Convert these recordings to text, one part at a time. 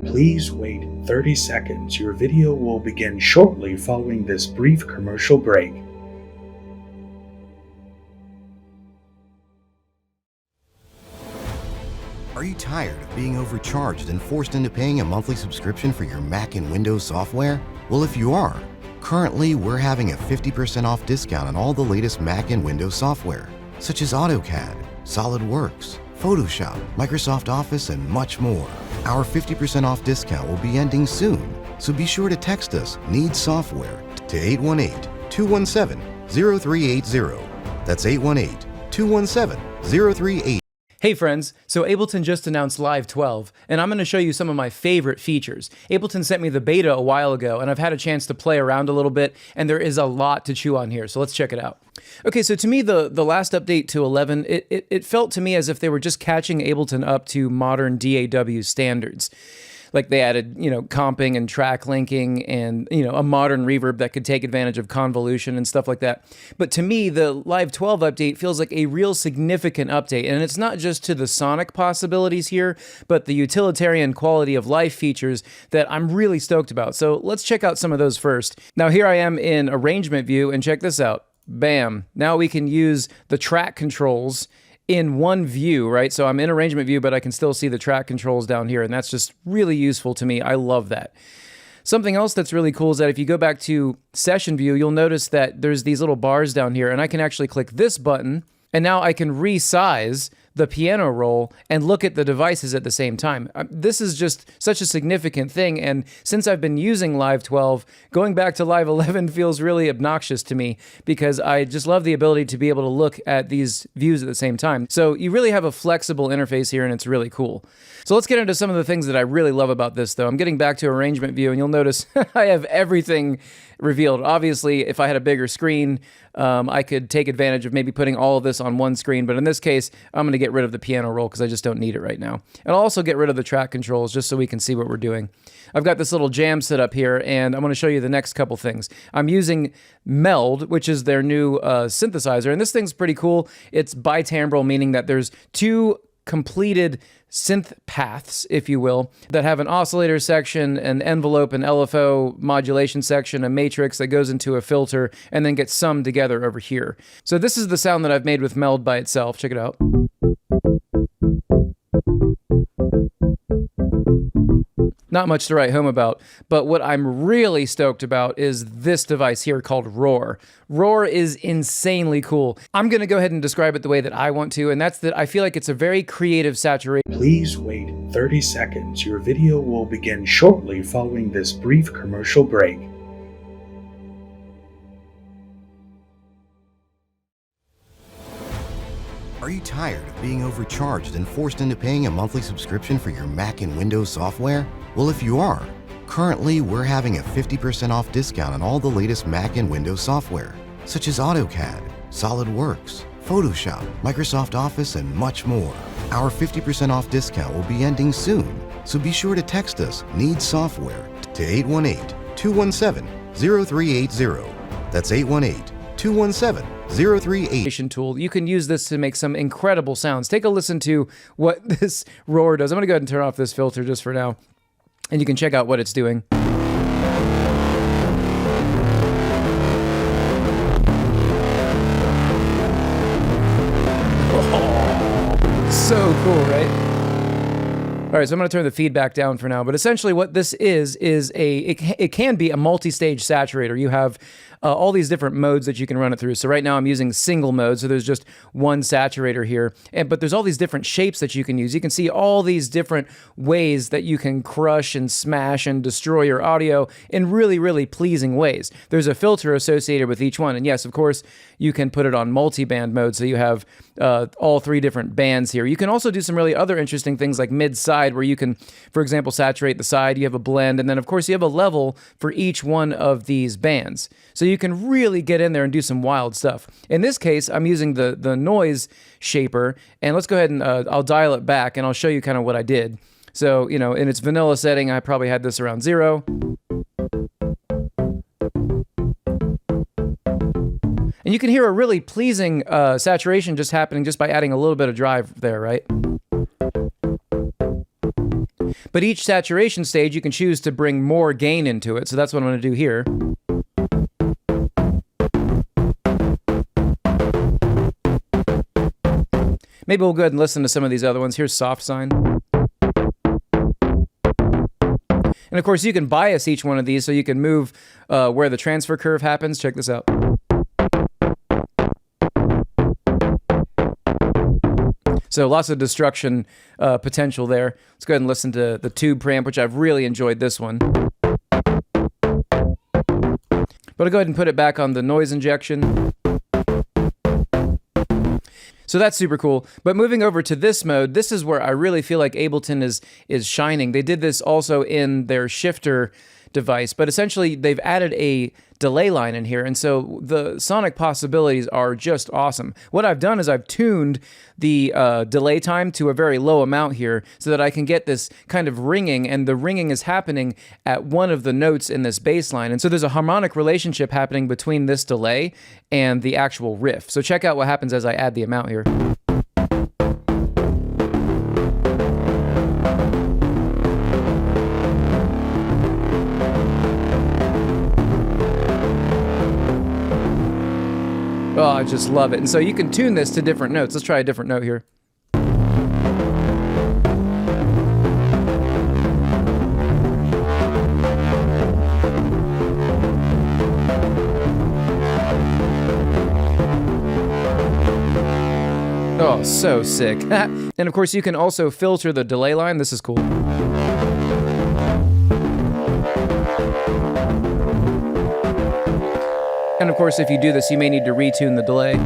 Please wait 30 seconds. Your video will begin shortly following this brief commercial break. Are you tired of being overcharged and forced into paying a monthly subscription for your Mac and Windows software? Well, if you are, currently we're having a 50% off discount on all the latest Mac and Windows software, such as AutoCAD, SolidWorks, Photoshop, Microsoft Office, and much more. Our 50% off discount will be ending soon, so be sure to text us "Need Software" to 818-217-0380. That's 818-217-0380. Hey friends, so Ableton just announced Live 12, and I'm going to show you some of my favorite features. Ableton sent me the beta a while ago, and I've had a chance to play around a little bit, and there is a lot to chew on here, so let's check it out. Okay, so to me, the last update to 11, it felt to me as if they were just catching Ableton up to modern DAW standards. Like they added, comping and track linking and, a modern reverb that could take advantage of convolution and stuff like that. But to me, the Live 12 update feels like a real significant update. And it's not just to the sonic possibilities here, but the utilitarian quality of life features that I'm really stoked about. So let's check out some of those first. Now here I am in arrangement view, and check this out. Bam. Now we can use the track controls in one view, right? So I'm in arrangement view, but I can still see the track controls down here, and that's just really useful to me. I love that. Something else that's really cool is that if you go back to session view, you'll notice that there's these little bars down here, and I can actually click this button, and now I can resize the piano roll and look at the devices at the same time. This is just such a significant thing, and since I've been using Live 12, going back to Live 11 feels really obnoxious to me because I just love the ability to be able to look at these views at the same time. So you really have a flexible interface here, and it's really cool. So let's get into some of the things that I really love about this, though. I'm getting back to arrangement view, and you'll notice I have everything revealed. Obviously, if I had a bigger screen, I could take advantage of maybe putting all of this on one screen, but in this case, I'm going to get rid of the piano roll because I just don't need it right now. And I'll also get rid of the track controls just so we can see what we're doing. I've got this little jam set up here, and I'm going to show you the next couple things. I'm using Meld, which is their new synthesizer, and this thing's pretty cool. It's bitimbral, meaning that there's two completed synth paths, if you will, that have an oscillator section, an envelope, an LFO modulation section, a matrix that goes into a filter, and then gets summed together over here. So this is the sound that I've made with Meld by itself. Check it out. Not much to write home about, but what I'm really stoked about is this device here called Roar. Roar is insanely cool. I'm going to go ahead and describe it the way that I want to, and that's that I feel like it's a very creative saturation. Please wait 30 seconds. Your video will begin shortly following this brief commercial break. Are you tired of being overcharged and forced into paying a monthly subscription for your Mac and Windows software? Well, if you are, currently we're having a 50% off discount on all the latest Mac and Windows software, such as AutoCAD, SolidWorks, Photoshop, Microsoft Office, and much more. Our 50% off discount will be ending soon, so be sure to text us "Need Software" to 818-217-0380. That's 818-217-0380. Tool. You can use this to make some incredible sounds. Take a listen to what this Roar does. I'm going to go ahead and turn off this filter just for now, and you can check out what it's doing. Oh, so cool, right? All right, so I'm going to turn the feedback down for now, but essentially what this is it can be a multi-stage saturator. You have all these different modes that you can run it through. So right now I'm using single mode, so there's just one saturator here, but there's all these different shapes that you can use. You can see all these different ways that you can crush and smash and destroy your audio in really, really pleasing ways. There's a filter associated with each one, and yes, of course, you can put it on multi-band mode, so you have all three different bands here. You can also do some really other interesting things like mid-side, where you can, for example, saturate the side, you have a blend, and then of course you have a level for each one of these bands. So you can really get in there and do some wild stuff. In this case, I'm using the noise shaper, and let's go ahead and I'll dial it back, and I'll show you kind of what I did. So, in its vanilla setting, I probably had this around 0. And you can hear a really pleasing saturation just happening just by adding a little bit of drive there, right? But each saturation stage, you can choose to bring more gain into it. So that's what I'm going to do here. Maybe we'll go ahead and listen to some of these other ones. Here's soft sine. And of course, you can bias each one of these so you can move where the transfer curve happens. Check this out. So lots of destruction potential there. Let's go ahead and listen to the tube preamp, which I've really enjoyed this one. But I'll go ahead and put it back on the noise injection. So that's super cool. But moving over to this mode, this is where I really feel like Ableton is shining. They did this also in their shifter device, but essentially they've added a delay line in here, and so the sonic possibilities are just awesome. What I've done is I've tuned the delay time to a very low amount here so that I can get this kind of ringing, and the ringing is happening at one of the notes in this bass line, and so there's a harmonic relationship happening between this delay and the actual riff. So check out what happens as I add the amount here. Oh, I just love it. And so you can tune this to different notes. Let's try a different note here. Oh, so sick. And of course, you can also filter the delay line. This is cool. And of course, if you do this, you may need to retune the delay.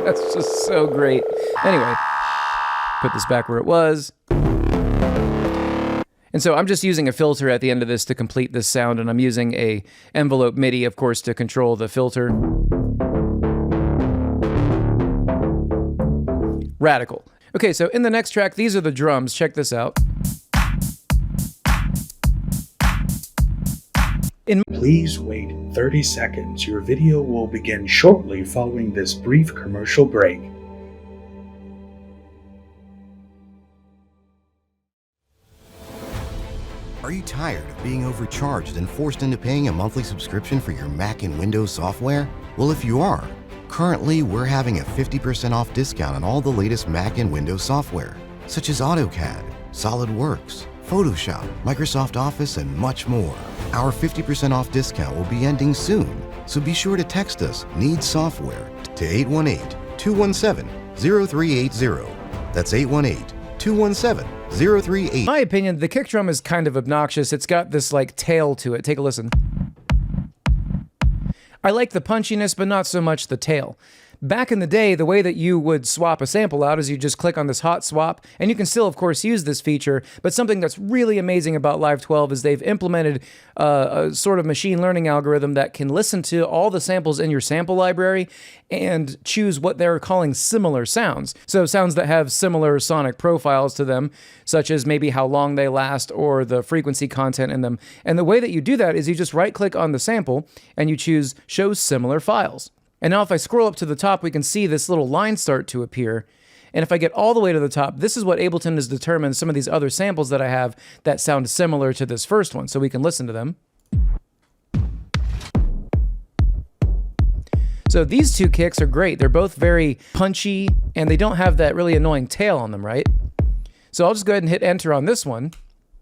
That's just so great. Anyway, put this back where it was. And so I'm just using a filter at the end of this to complete this sound, and I'm using a envelope MIDI, of course, to control the filter. Radical. Okay, so in the next track, these are the drums. Check this out. Please wait 30 seconds. Your video will begin shortly following this brief commercial break. Are you tired of being overcharged and forced into paying a monthly subscription for your Mac and Windows software? Well, if you are, currently we're having a 50% off discount on all the latest Mac and Windows software, such as AutoCAD, SolidWorks, Photoshop, Microsoft Office, and much more. Our 50% off discount will be ending soon, so be sure to text us "Need Software" to 818-217-0380. That's 818-217-0380. In my opinion, the kick drum is kind of obnoxious. It's got this like tail to it. Take a listen. I like the punchiness, but not so much the tail. Back in the day, the way that you would swap a sample out is you just click on this hot swap, and you can still, of course, use this feature, but something that's really amazing about Live 12 is they've implemented a sort of machine learning algorithm that can listen to all the samples in your sample library and choose what they're calling similar sounds. So sounds that have similar sonic profiles to them, such as maybe how long they last or the frequency content in them. And the way that you do that is you just right-click on the sample and you choose Show Similar Files. And now if I scroll up to the top, we can see this little line start to appear. And if I get all the way to the top, this is what Ableton has determined some of these other samples that I have that sound similar to this first one, so we can listen to them. So these two kicks are great. They're both very punchy, and they don't have that really annoying tail on them, right? So I'll just go ahead and hit enter on this one.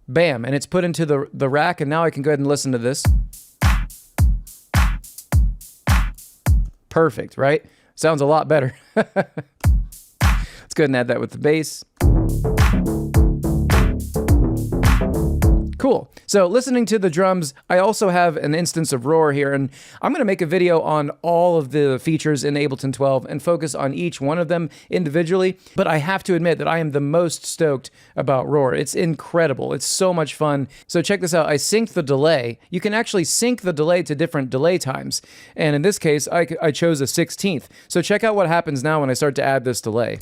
Bam, and it's put into the rack, and now I can go ahead and listen to this. Perfect, right? Sounds a lot better. Let's go ahead and add that with the bass. Cool. So listening to the drums, I also have an instance of roar here, and I'm going to make a video on all of the features in Ableton 12 and focus on each one of them individually, but I have to admit that I am the most stoked about roar. It's incredible. It's so much fun. So check this out. I synced the delay. You can actually sync the delay to different delay times, and in this case, I chose a 16th. So check out what happens now when I start to add this delay.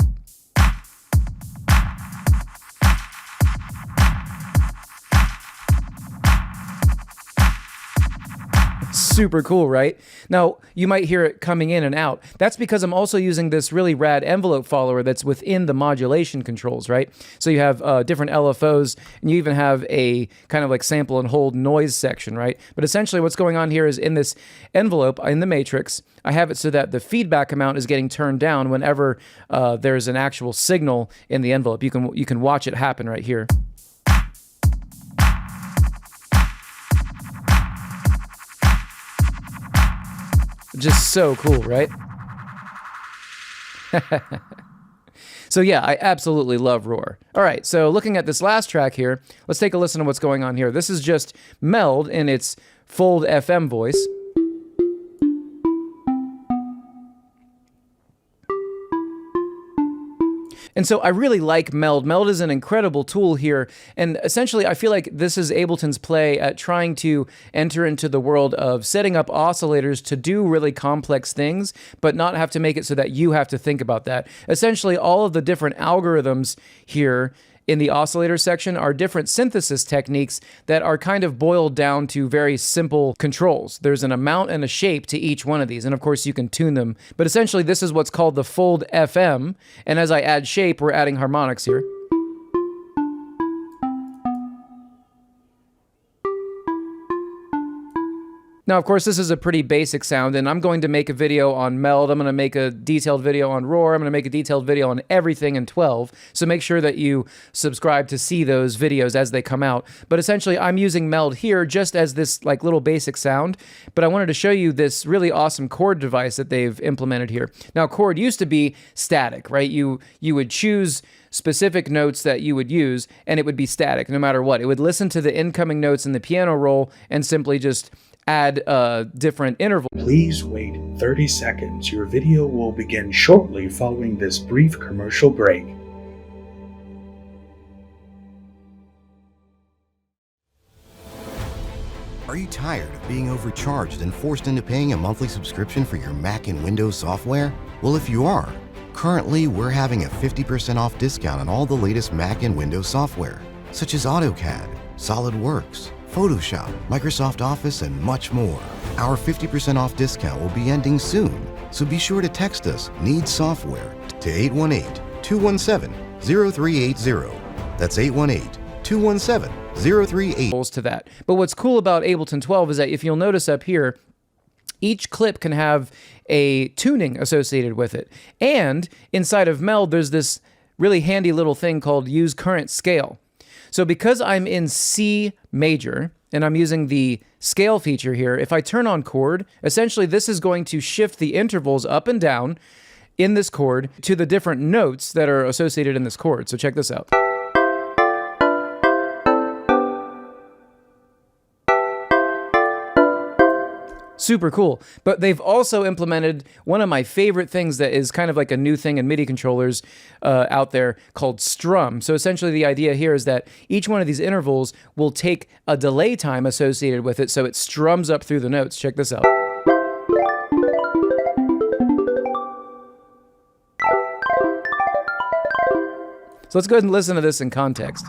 Super cool, right? Now, you might hear it coming in and out. That's because I'm also using this really rad envelope follower that's within the modulation controls, right? So you have different LFOs, and you even have a kind of like sample and hold noise section, right? But essentially what's going on here is in this envelope, in the matrix, I have it so that the feedback amount is getting turned down whenever there's an actual signal in the envelope. You can watch it happen right here. Just so cool, right? So yeah, I absolutely love Roar. All right, so looking at this last track here, let's take a listen to what's going on here. This is just Meld in its Fold FM voice. And so I really like Meld. Meld is an incredible tool here. And essentially, I feel like this is Ableton's play at trying to enter into the world of setting up oscillators to do really complex things, but not have to make it so that you have to think about that. Essentially, all of the different algorithms here in the oscillator section are different synthesis techniques that are kind of boiled down to very simple controls. There's an amount and a shape to each one of these, and of course you can tune them. But essentially this is what's called the Fold FM, and as I add shape, we're adding harmonics here. Now, of course, this is a pretty basic sound, and I'm going to make a video on Meld. I'm going to make a detailed video on Roar. I'm going to make a detailed video on everything in 12. So make sure that you subscribe to see those videos as they come out. But essentially, I'm using Meld here just as this like little basic sound. But I wanted to show you this really awesome chord device that they've implemented here. Now, chord used to be static, right? You would choose specific notes that you would use, and it would be static no matter what. It would listen to the incoming notes in the piano roll and simply just add different intervals. Please wait 30 seconds. Your video will begin shortly following this brief commercial break. Are you tired of being overcharged and forced into paying a monthly subscription for your Mac and Windows software? Well, if you are, currently we're having a 50% off discount on all the latest Mac and Windows software, such as AutoCAD, SolidWorks, Photoshop, Microsoft Office, and much more. Our 50% off discount will be ending soon, so be sure to text us "Need Software" to 818-217-0380. That's 818-217-0380. To that. But what's cool about Ableton 12 is that if you'll notice up here, each clip can have a tuning associated with it. And inside of Meld, there's this really handy little thing called Use Current Scale. So because I'm in C major, and I'm using the scale feature here, if I turn on chord, essentially this is going to shift the intervals up and down in this chord to the different notes that are associated in this chord. So check this out. Super cool. But they've also implemented one of my favorite things that is kind of like a new thing in MIDI controllers out there called strum. So essentially the idea here is that each one of these intervals will take a delay time associated with it, so it strums up through the notes. Check this out. So let's go ahead and listen to this in context.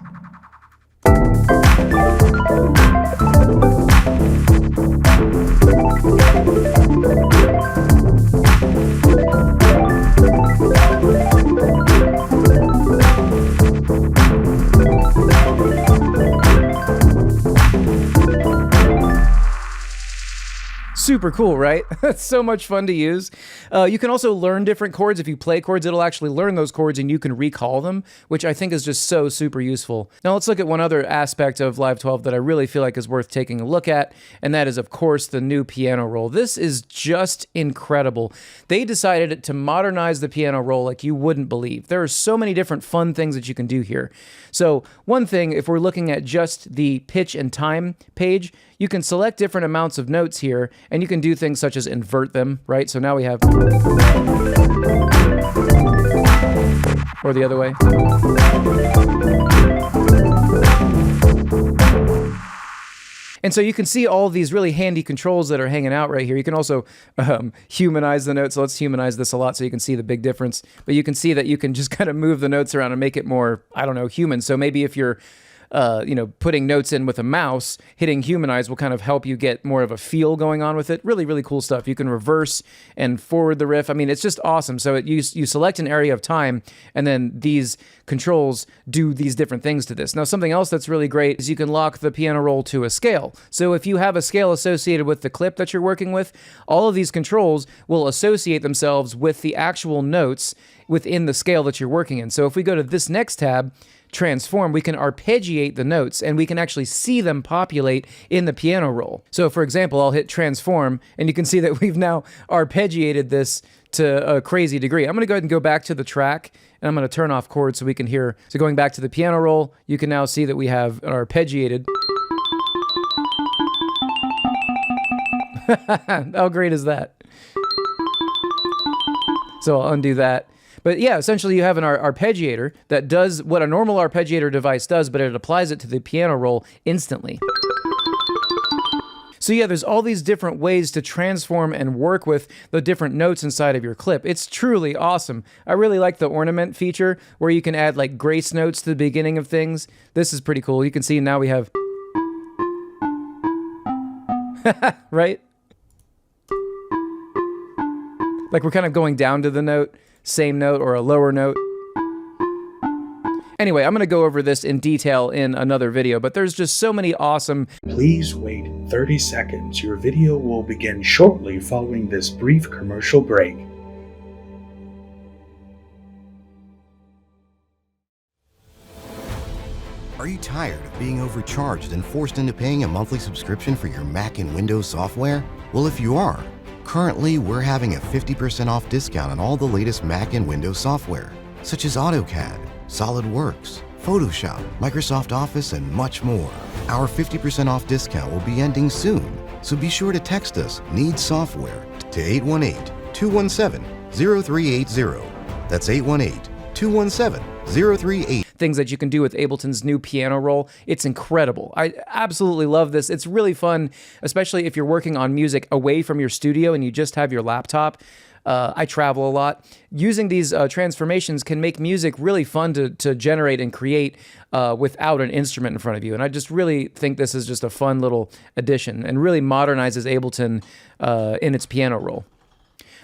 Super cool, right? That's so much fun to use. You can also learn different chords. If you play chords, it'll actually learn those chords and you can recall them, which I think is just so super useful. Now let's look at one other aspect of Live 12 that I really feel like is worth taking a look at, and that is, of course, the new piano roll. This is just incredible. They decided to modernize the piano roll like you wouldn't believe. There are so many different fun things that you can do here. So one thing, if we're looking at just the pitch and time page, you can select different amounts of notes here, and you can do things such as invert them, right? So now we have, or the other way. And so you can see all these really handy controls that are hanging out right here. You can also humanize the notes. So let's humanize this a lot so you can see the big difference. But you can see that you can just kind of move the notes around and make it more, I don't know, human. So maybe if you're putting notes in with a mouse, hitting humanize will kind of help you get more of a feel going on with it. Really, really cool stuff. You can reverse and forward the riff. I mean, it's just awesome. So you select an area of time, and then these controls do these different things to this. Now, something else that's really great is you can lock the piano roll to a scale. So if you have a scale associated with the clip that you're working with, all of these controls will associate themselves with the actual notes within the scale that you're working in. So if we go to this next tab, transform, we can arpeggiate the notes and we can actually see them populate in the piano roll. So for example, I'll hit transform and you can see that we've now arpeggiated this to a crazy degree. I'm going to go ahead and go back to the track and I'm going to turn off chords so we can hear. So going back to the piano roll, you can now see that we have an arpeggiated. How great is that? So I'll undo that. But yeah, essentially you have an arpeggiator that does what a normal arpeggiator device does, but it applies it to the piano roll instantly. So yeah, there's all these different ways to transform and work with the different notes inside of your clip. It's truly awesome. I really like the ornament feature where you can add like grace notes to the beginning of things. This is pretty cool. You can see now we have... right? Like we're kind of going down to the note, same note or a lower note. Anyway, I'm going to go over this in detail in another video, but there's just so many awesome... Please wait 30 seconds. Your video will begin shortly following this brief commercial break. Are you tired of being overcharged and forced into paying a monthly subscription for your Mac and Windows software? Well, if you are, currently we're having a 50% off discount on all the latest Mac and Windows software, such as AutoCAD, SolidWorks, Photoshop, Microsoft Office, and much more. Our 50% off discount will be ending soon, so be sure to text us "Need Software" to 818-217-0380. That's 818-217-0380. Things that you can do with Ableton's new piano roll. It's incredible. I absolutely love this. It's really fun, especially if you're working on music away from your studio and you just have your laptop. I travel a lot. Using these transformations can make music really fun to generate and create without an instrument in front of you. And I just really think this is just a fun little addition and really modernizes Ableton in its piano roll.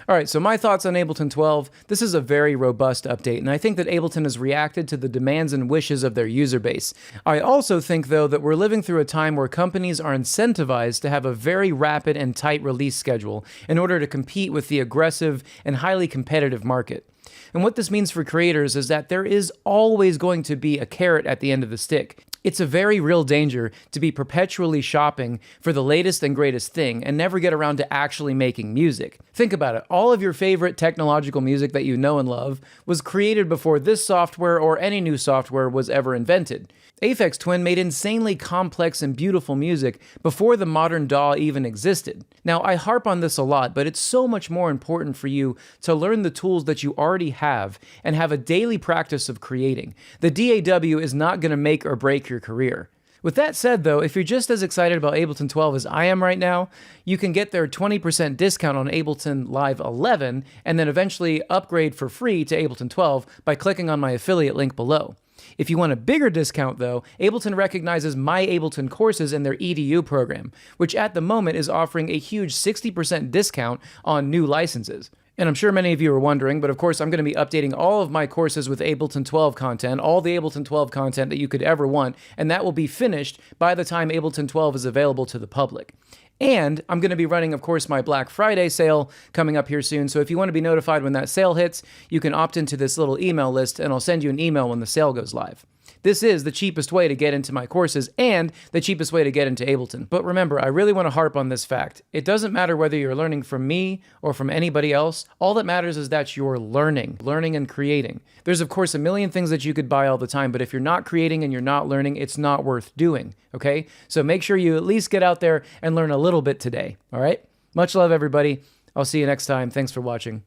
All right, so my thoughts on Ableton 12. This is a very robust update, and I think that Ableton has reacted to the demands and wishes of their user base. I also think, though, that we're living through a time where companies are incentivized to have a very rapid and tight release schedule in order to compete with the aggressive and highly competitive market. And what this means for creators is that there is always going to be a carrot at the end of the stick. It's a very real danger to be perpetually shopping for the latest and greatest thing and never get around to actually making music. Think about it. All of your favorite technological music that you know and love was created before this software or any new software was ever invented. Aphex Twin made insanely complex and beautiful music before the modern DAW even existed. Now, I harp on this a lot, but it's so much more important for you to learn the tools that you already have and have a daily practice of creating. The DAW is not going to make or break your career. With that said, though, if you're just as excited about Ableton 12 as I am right now, you can get their 20% discount on Ableton Live 11 and then eventually upgrade for free to Ableton 12 by clicking on my affiliate link below. If you want a bigger discount, though, Ableton recognizes My Ableton courses in their EDU program, which at the moment is offering a huge 60% discount on new licenses. And I'm sure many of you are wondering, but of course I'm going to be updating all of my courses with Ableton 12 content, all the Ableton 12 content that you could ever want, and that will be finished by the time Ableton 12 is available to the public. And I'm going to be running, of course, my Black Friday sale coming up here soon. So if you want to be notified when that sale hits, you can opt into this little email list and I'll send you an email when the sale goes live. This is the cheapest way to get into my courses and the cheapest way to get into Ableton. But remember, I really want to harp on this fact. It doesn't matter whether you're learning from me or from anybody else. All that matters is that you're learning and creating. There's, of course, a million things that you could buy all the time, but if you're not creating and you're not learning, it's not worth doing, okay? So make sure you at least get out there and learn a little bit today, all right? Much love, everybody. I'll see you next time. Thanks for watching.